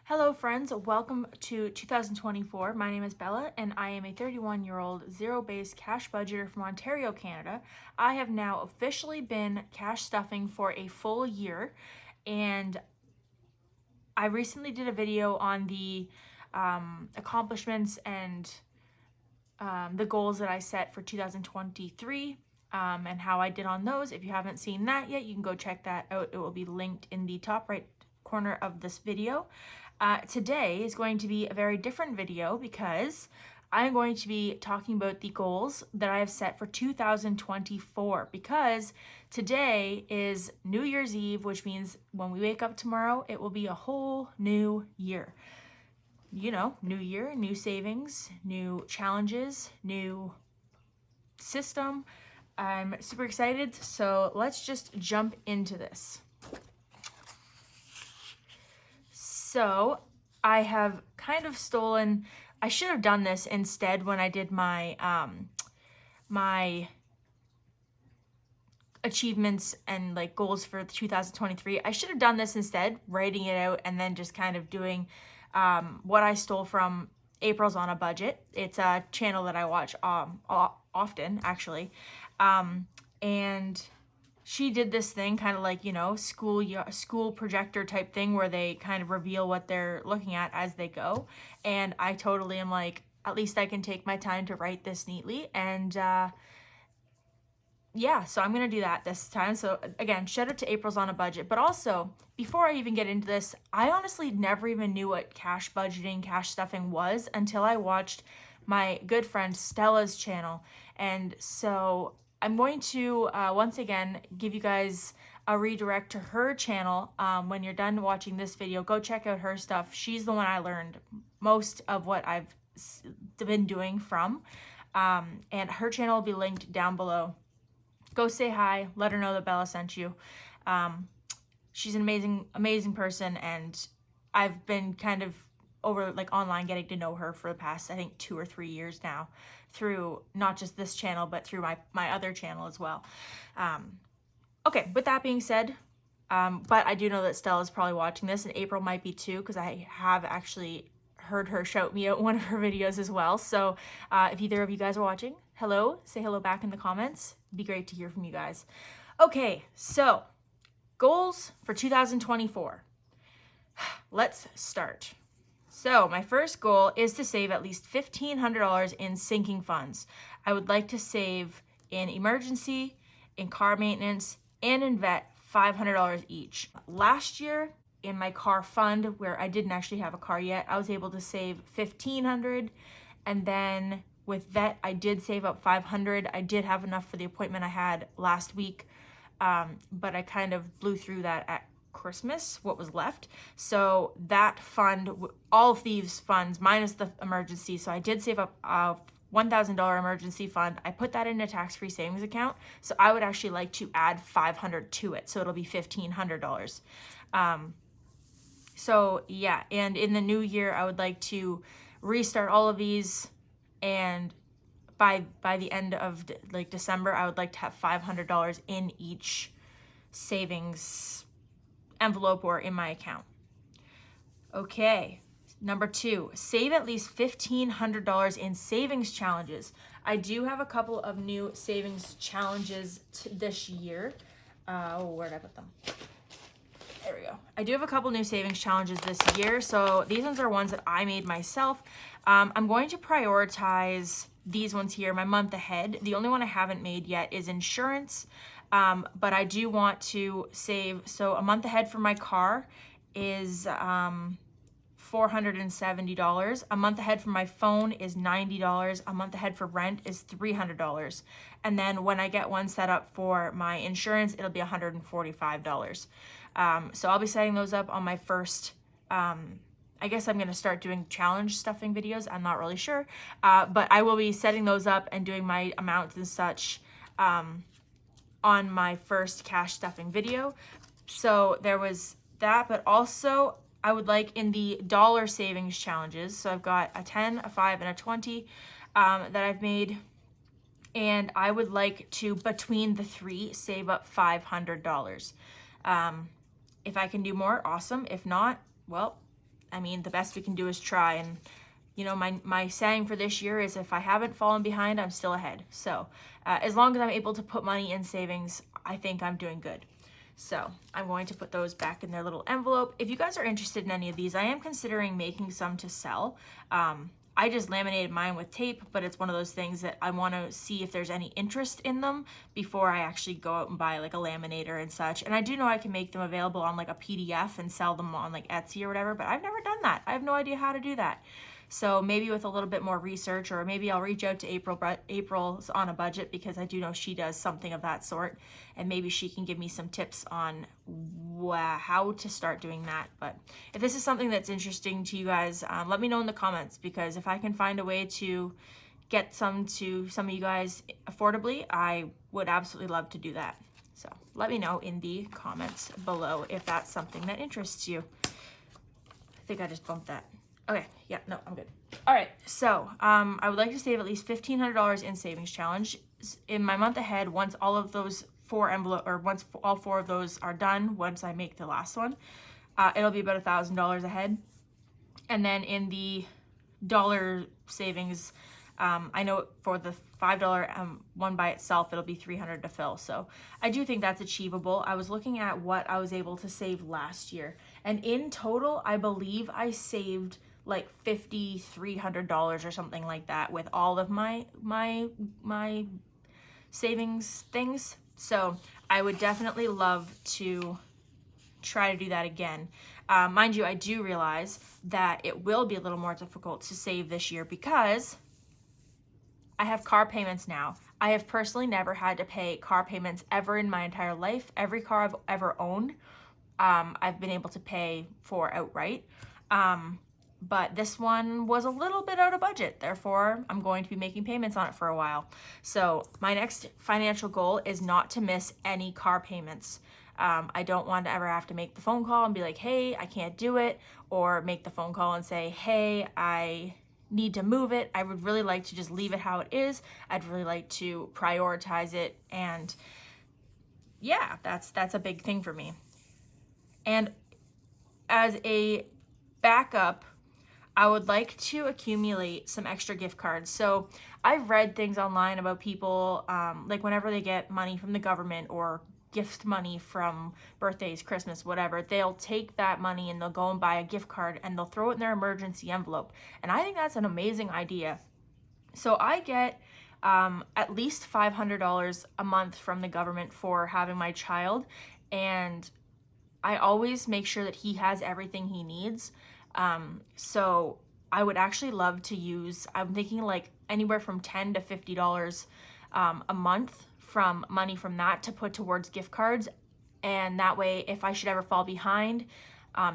Hello friends, welcome to 2024. My name is Bella and I am a 31-year-old zero-based cash budgeter from Ontario, Canada. I have now officially been cash stuffing for a full year, and I recently did a video on the accomplishments and the goals that I set for 2023 and how I did on those. If you haven't seen that yet, you can go check that out. It will be linked in the top right corner of this video. Today is going to be a very different video because I'm going to be talking about the goals that I have set for 2024, because today is New Year's Eve, which means when we wake up tomorrow, it will be a whole new year. You know, new year, new savings, new challenges, new system. I'm super excited, so let's just jump into this. So I have kind of stolen, I should have done this instead when I did my my achievements and like goals for 2023. I should have done this instead, writing it out and then just kind of doing what I stole from April's on a Budget. It's a channel that I watch often, actually, and she did this thing kind of like, you know, school projector type thing where they kind of reveal what they're looking at as they go. And I totally am like, at least I can take my time to write this neatly. And yeah, so I'm going to do that this time. So again, shout out to April's on a Budget. But also, before I even get into this, I honestly never even knew what cash budgeting, cash stuffing was until I watched my good friend Stella's channel. And so I'm going to, once again, give you guys a redirect to her channel. When you're done watching this video, go check out her stuff. She's the one I learned most of what I've been doing from. And her channel will be linked down below. Go say hi, let her know that Bella sent you. She's an amazing person, and I've been kind of over like online getting to know her for the past, I think, 2 or 3 years now, through not just this channel, but through my other channel as well. Okay, with that being said, but I do know that Stella's probably watching this, and April might be too, because I have actually heard her shout me out in one of her videos as well. So if either of you guys are watching, hello, say hello back in the comments. It'd be great to hear from you guys. Okay, so goals for 2024. Let's start. So my first goal is to save at least $1,500 in sinking funds. I would like to save in emergency, in car maintenance, and in vet $500 each. Last year, in my car fund, where I didn't actually have a car yet, I was able to save $1,500, and then with vet, I did save up $500. I did have enough for the appointment I had last week, but I kind of blew through that at Christmas, what was left. So that fund, all of these funds minus the emergency, so I did save up a $1,000 emergency fund. I put that in a tax-free savings account, so I would actually like to add $500 to it, so it'll be $1,500. So yeah, and in the new year, I would like to restart all of these, and by the end of like December, I would like to have $500 in each savings envelope or in my account. Okay, number 2, save at least $1,500 in savings challenges. I do have a couple of new savings challenges this year. Where did I put them? There we go. I do have a couple new savings challenges this year. So these ones are ones that I made myself. I'm going to prioritize these ones here, my month ahead. The only one I haven't made yet is insurance. But I do want to save. So a month ahead for my car is $470. A month ahead for my phone is $90. A month ahead for rent is $300. And then when I get one set up for my insurance, it'll be $145. So I'll be setting those up on my first, I guess I'm going to start doing challenge stuffing videos. I'm not really sure. But I will be setting those up and doing my amounts and such on my first cash stuffing video. So there was that, but also I would like in the dollar savings challenges. So I've got a 10, a 5, and a 20 that I've made. And I would like to, between the 3, save up $500. If I can do more, awesome. If not, well, I mean, the best we can do is try. And my saying for this year is, if I haven't fallen behind, I'm still ahead. So as long as I'm able to put money in savings, I think I'm doing good. So I'm going to put those back in their little envelope. If you guys are interested in any of these, I am considering making some to sell. I just laminated mine with tape, but it's one of those things that I want to see if there's any interest in them before I actually go out and buy like a laminator and such. And I do know I can make them available on like a PDF and sell them on like Etsy or whatever, but I've never done that. I have no idea how to do that. So maybe with a little bit more research, or maybe I'll reach out to April. April's on a budget, because I do know she does something of that sort, and maybe she can give me some tips on how to start doing that. But if this is something that's interesting to you guys, let me know in the comments, because if I can find a way to get some to some of you guys affordably, I would absolutely love to do that. So let me know in the comments below if that's something that interests you. I think I just bumped that. Okay, yeah, no, I'm good. All right, so I would like to save at least $1,500 in savings challenge. In my month ahead, once all of those once all 4 of those are done, once I make the last one, it'll be about $1,000 ahead. And then in the dollar savings, I know for the $5 one by itself, it'll be $300 to fill. So I do think that's achievable. I was looking at what I was able to save last year, and in total, I believe I saved like $5,300 or something like that with all of my savings things. So I would definitely love to try to do that again. Mind you, I do realize that it will be a little more difficult to save this year, because I have car payments now. I have personally never had to pay car payments ever in my entire life. Every car I've ever owned, I've been able to pay for outright. But this one was a little bit out of budget. Therefore, I'm going to be making payments on it for a while. So my next financial goal is not to miss any car payments. I don't want to ever have to make the phone call and be like, hey, I can't do it, or make the phone call and say, hey, I need to move it. I would really like to just leave it how it is. I'd really like to prioritize it. And yeah, that's a big thing for me. And as a backup, I would like to accumulate some extra gift cards. So I've read things online about people, like whenever they get money from the government or gift money from birthdays, Christmas, whatever, they'll take that money and they'll go and buy a gift card and they'll throw it in their emergency envelope. And I think that's an amazing idea. So I get at least $500 a month from the government for having my child, and I always make sure that he has everything he needs. So I would actually love to use, I'm thinking like anywhere from $10 to $50 a month from money from that to put towards gift cards. And that way, if I should ever fall behind,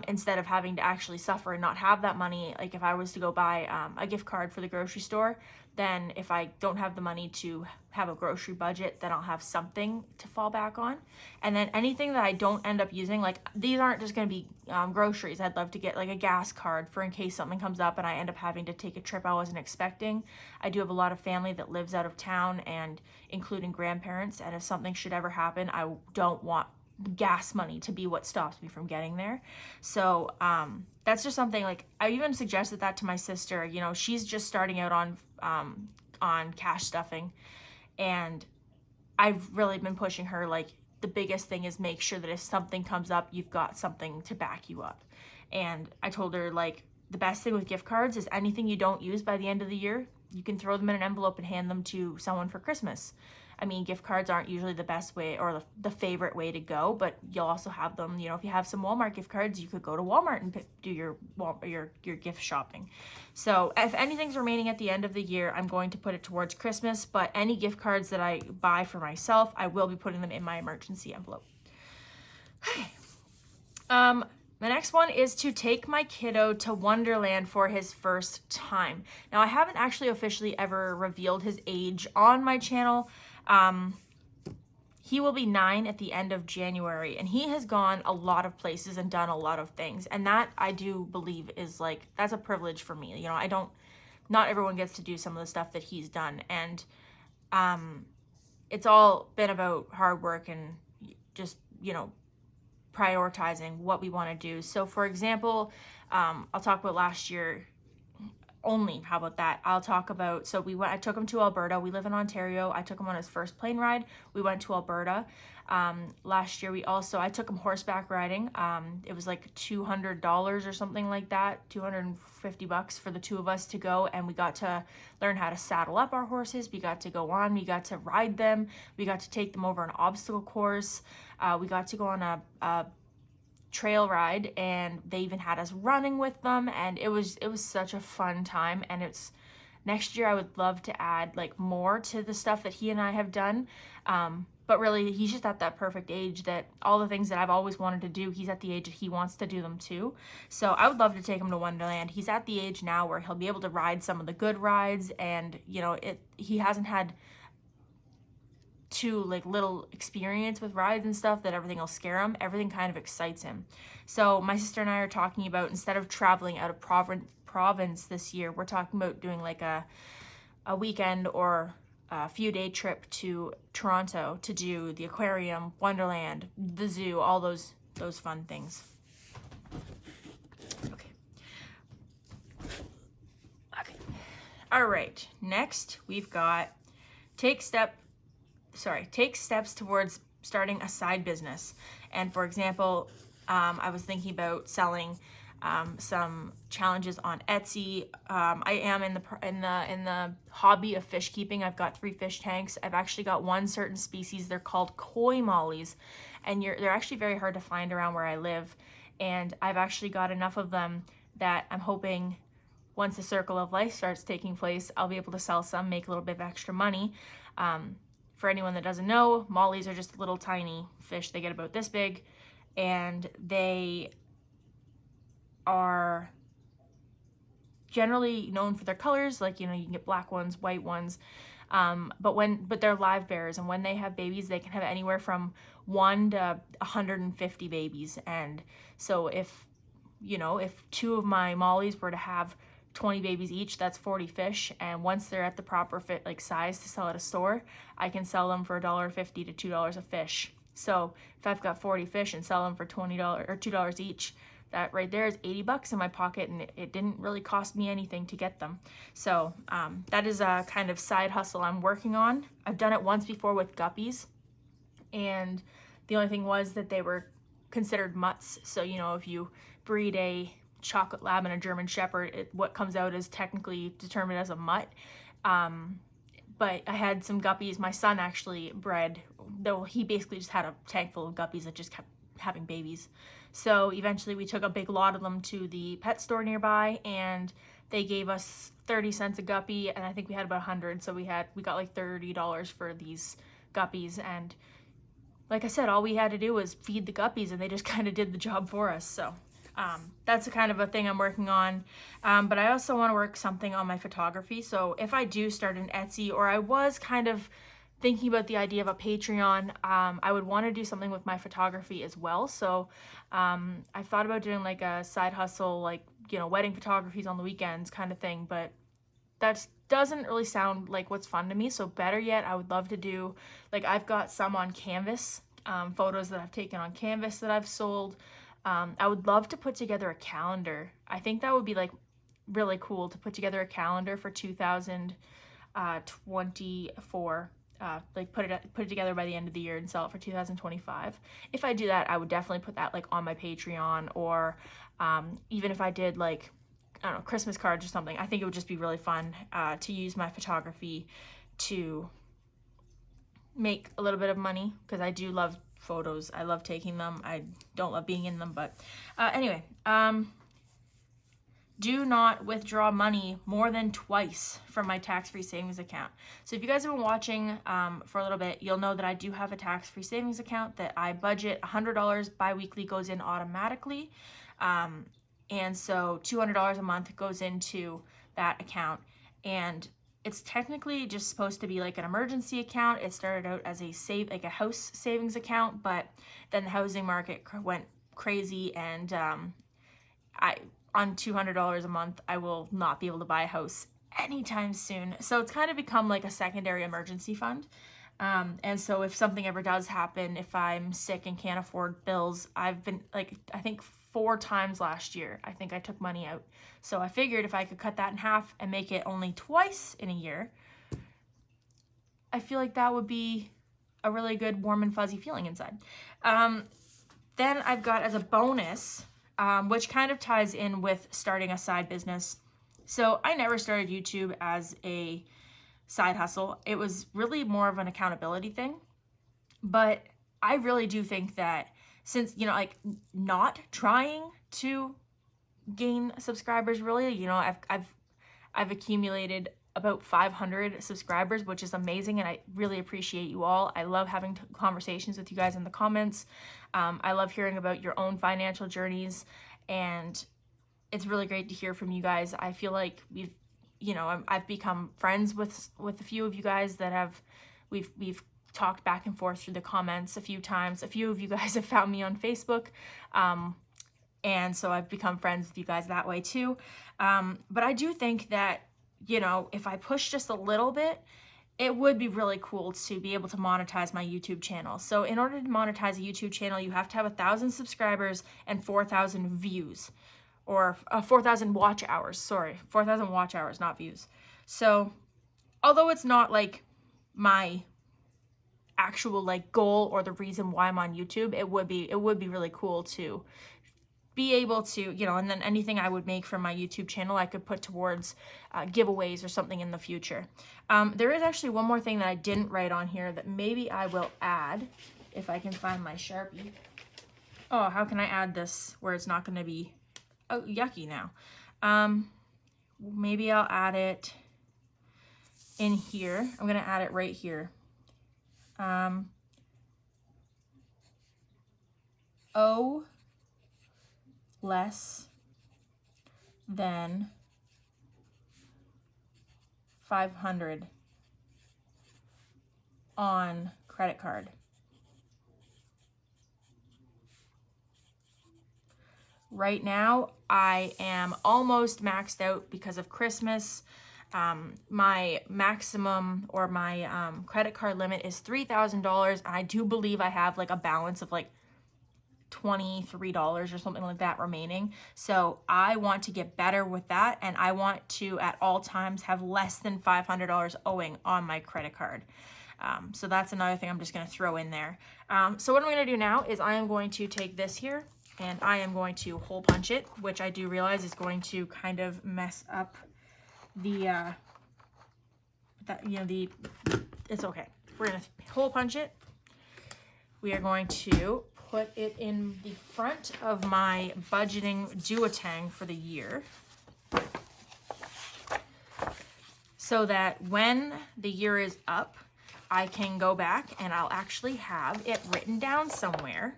instead of having to actually suffer and not have that money, like if I was to go buy a gift card for the grocery store, then if I don't have the money to have a grocery budget, then I'll have something to fall back on. And then anything that I don't end up using, like these aren't just going to be groceries. I'd love to get like a gas card for in case something comes up and I end up having to take a trip I wasn't expecting. I do have a lot of family that lives out of town, and including grandparents, and if something should ever happen, I don't want gas money to be what stops me from getting there. So that's just something, like I even suggested that to my sister. You know, she's just starting out on cash stuffing, and I've really been pushing her, like the biggest thing is make sure that if something comes up, you've got something to back you up. And I told her, like, the best thing with gift cards is anything you don't use by the end of the year, you can throw them in an envelope and hand them to someone for Christmas. I mean, gift cards aren't usually the best way or the favorite way to go, but you'll also have them, you know, if you have some Walmart gift cards, you could go to Walmart and do your gift shopping. So if anything's remaining at the end of the year, I'm going to put it towards Christmas, but any gift cards that I buy for myself, I will be putting them in my emergency envelope. Okay. The next one is to take my kiddo to Wonderland for his first time. Now, I haven't actually officially ever revealed his age on my channel. He will be 9 at the end of January, and he has gone a lot of places and done a lot of things. And that, I do believe, is like, that's a privilege for me. You know, not everyone gets to do some of the stuff that he's done. And it's all been about hard work and just, you know, prioritizing what we want to do. So for example, I'll talk about last year only. How about that? I'll talk about, so I took him to Alberta. We live in Ontario. I took him on his first plane ride. We went to Alberta. Last year I took him horseback riding. It was like $200 or something like that, $250 for the two of us to go. And we got to learn how to saddle up our horses. We got to go on, we got to ride them. We got to take them over an obstacle course. We got to go on a trail ride, and they even had us running with them, and it was such a fun time. And it's next year I would love to add like more to the stuff that he and I have done, but really he's just at that perfect age that all the things that I've always wanted to do, he's at the age that he wants to do them too. So I would love to take him to Wonderland. He's at the age now where he'll be able to ride some of the good rides, and he hasn't had too like little experience with rides and stuff that everything will scare him. Everything kind of excites him. So my sister and I are talking about, instead of traveling out of province this year, we're talking about doing like a weekend or a few day trip to Toronto to do the aquarium, Wonderland, the zoo, all those fun things. Okay. All right. Next, we've got take steps towards starting a side business. And for example, I was thinking about selling some challenges on Etsy. I am in the hobby of fish keeping. I've got 3 fish tanks. I've actually got one certain species. They're called koi mollies, and they're actually very hard to find around where I live. And I've actually got enough of them that I'm hoping once the circle of life starts taking place, I'll be able to sell some, make a little bit of extra money. For anyone that doesn't know, mollies are just little tiny fish. They get about this big, and they are generally known for their colors. Like, you can get black ones, white ones, but they're live bears, and when they have babies, they can have anywhere from 1 to 150 babies. And so if 2 of my mollies were to have 20 babies each, that's 40 fish, and once they're at the proper fit size to sell at a store, I can sell them for $1.50 to $2 a fish. So if I've got 40 fish and sell them for $20 or $2 each, that right there is $80 in my pocket, and it didn't really cost me anything to get them. So that is a kind of side hustle I'm working on. I've done it once before with guppies, and the only thing was that they were considered mutts. So if you breed a chocolate lab and a German shepherd, what comes out is technically determined as a mutt. But I had some guppies. My son actually bred, though he basically just had a tank full of guppies that just kept having babies. So eventually we took a big lot of them to the pet store nearby, and they gave us 30 cents a guppy, and I think we had about 100. So we got like $30 for these guppies, and like I said, all we had to do was feed the guppies, and they just kind of did the job for us. So that's a kind of a thing I'm working on. But I also want to work something on my photography. So if I do start an Etsy, or I was kind of thinking about the idea of a Patreon, I would want to do something with my photography as well. So I thought about doing like a side hustle, like, wedding photographies on the weekends kind of thing, but that doesn't really sound like what's fun to me. So better yet, I would love to do, like, I've got some on canvas, photos that I've taken on canvas that I've sold. I would love to put together a calendar. I think that would be like really cool to put together a calendar for 2024. Like put it together by the end of the year and sell it for 2025. If I do that, I would definitely put that like on my Patreon, or even if I did like, I don't know, Christmas cards or something. I think it would just be really fun to use my photography to make a little bit of money, because I do love photos. I love taking them. I don't love being in them, but anyway, do not withdraw money more than twice from my tax-free savings account. So if you guys have been watching for a little bit, you'll know that I do have a tax-free savings account that I budget $100 bi-weekly, goes in automatically. And so $200 a month goes into that account. And it's technically just supposed to be like an emergency account. It started out as a house savings account, but then the housing market went crazy, and on $200 a month, I will not be able to buy a house anytime soon. So it's kind of become like a secondary emergency fund. And so if something ever does happen, if I'm sick and can't afford bills, I've been like, I think 4 times last year, I think I took money out. So I figured if I could cut that in half and make it only twice in a year, I feel like that would be a really good warm and fuzzy feeling inside. Then I've got as a bonus, which kind of ties in with starting a side business. So I never started YouTube as a side hustle. It was really more of an accountability thing. But I really do think that since, you know, like not trying to gain subscribers really, you know, I've accumulated about 500 subscribers, which is amazing, and I really appreciate you all. I love having conversations with you guys in the comments. I love hearing about your own financial journeys, and it's really great to hear from you guys. I feel like I've become friends with a few of you guys that we've talked back and forth through the comments a few times. A few of you guys have found me on Facebook, and so I've become friends with you guys that way too. But I do think that, you know, if I push just a little bit, it would be really cool to be able to monetize my YouTube channel. So in order to monetize a YouTube channel, you have to have 1,000 subscribers and 4,000 views, or 4,000 watch hours. Sorry, 4,000 watch hours, not views. So although it's not like my actual like goal or the reason why I'm on YouTube, it would be really cool to be able to, you know, and then anything I would make from my YouTube channel, I could put towards giveaways or something in the future. There is actually one more thing that I didn't write on here that maybe I will add if I can find my Sharpie. Oh, how can I add this where it's not going to be yucky now? Maybe I'll add it in here. I'm going to add it right here. O less than 500 on credit card. Right now, I am almost maxed out because of Christmas. My maximum or my credit card limit is $3,000, and I do believe I have like a balance of like $23 or something like that remaining. So I want to get better with that, and I want to at all times have less than $500 owing on my credit card. So that's another thing I'm just going to throw in there. So what I'm going to do now is I am going to take this here and I am going to hole punch it, which I do realize is going to kind of mess up the it's okay. We're going to hole punch it. We are going to put it in the front of my budgeting duotang for the year, so that when the year is up, I can go back and I'll actually have it written down somewhere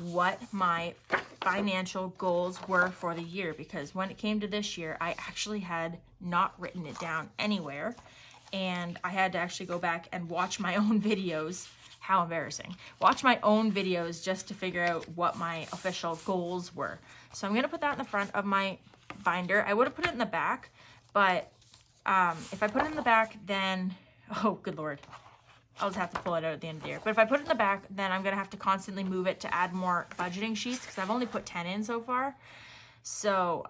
what my financial goals were for the year, because when it came to this year, I actually had not written it down anywhere, and I had to actually go back and watch my own videos. How embarrassing. Watch my own videos just to figure out what my official goals were. So I'm going to put that in the front of my binder. I would have put it in the back, but if I put it in the back, then, oh, good Lord. I'll just have to pull it out at the end of the year. But if I put it in the back, then I'm going to have to constantly move it to add more budgeting sheets, because I've only put 10 in so far. So,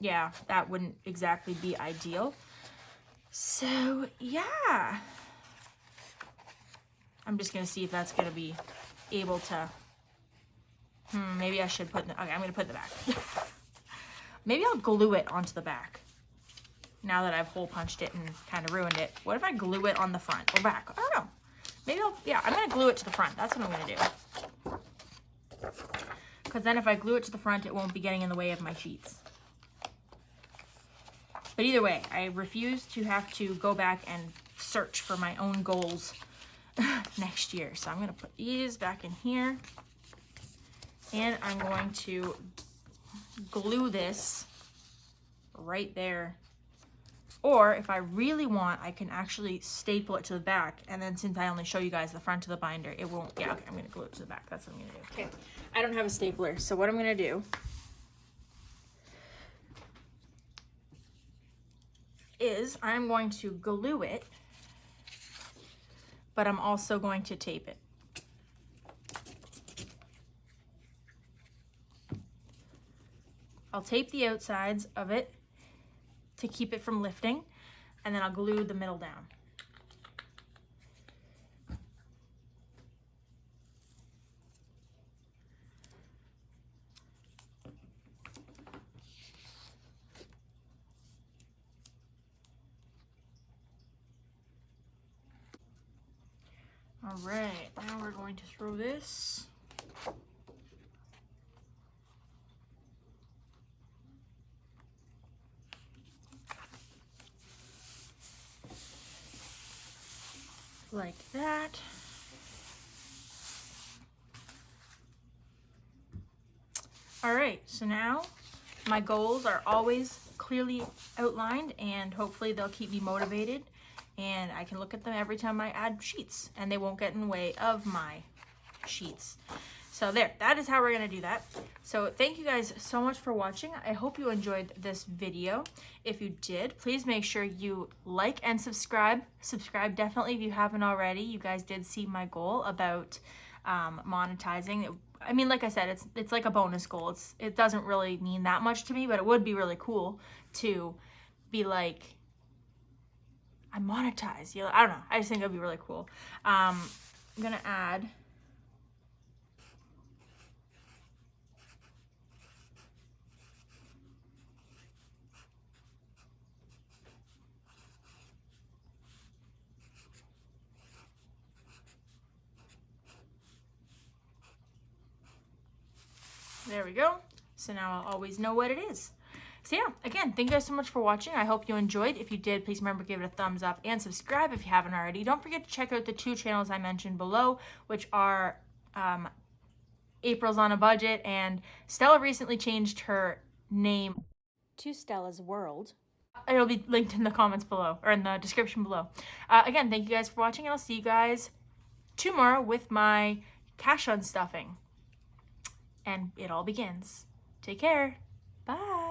yeah, that wouldn't exactly be ideal. So, yeah. I'm just going to see if that's going to be able to, maybe I should put, okay, I'm going to put it in the back. Maybe I'll glue it onto the back now that I've hole punched it and kind of ruined it. What if I glue it on the front or back? I don't know. Maybe I'm going to glue it to the front. That's what I'm going to do. Because then if I glue it to the front, it won't be getting in the way of my sheets. But either way, I refuse to have to go back and search for my own goals next year. So I'm going to put these back in here, and I'm going to glue this right there. Or if I really want, I can actually staple it to the back, and then since I only show you guys the front of the binder, it won't, yeah, okay, I'm going to glue it to the back. That's what I'm going to do. Okay, I don't have a stapler, so what I'm going to do is I'm going to glue it but I'm also going to tape it. I'll tape the outsides of it to keep it from lifting, and then I'll glue the middle down. All right, now we're going to throw this. Like that. All right, so now my goals are always clearly outlined, and hopefully they'll keep me motivated, and I can look at them every time I add sheets, and they won't get in the way of my sheets. So there, that is how we're gonna do that. So thank you guys so much for watching. I hope you enjoyed this video. If you did, please make sure you like and subscribe. Subscribe definitely if you haven't already. You guys did see my goal about monetizing. I mean, like I said, it's like a bonus goal. It doesn't really mean that much to me, but it would be really cool to be like, I monetize. You know, I don't know. I just think it'd be really cool. I'm gonna add. There we go. So now I'll always know what it is. So yeah, again, thank you guys so much for watching. I hope you enjoyed. If you did, please remember to give it a thumbs up and subscribe if you haven't already. Don't forget to check out the 2 channels I mentioned below, which are April's on a Budget, and Stella recently changed her name to Stella's World. It'll be linked in the comments below, or in the description below. Again, thank you guys for watching, and I'll see you guys tomorrow with my cash unstuffing. And it all begins. Take care. Bye.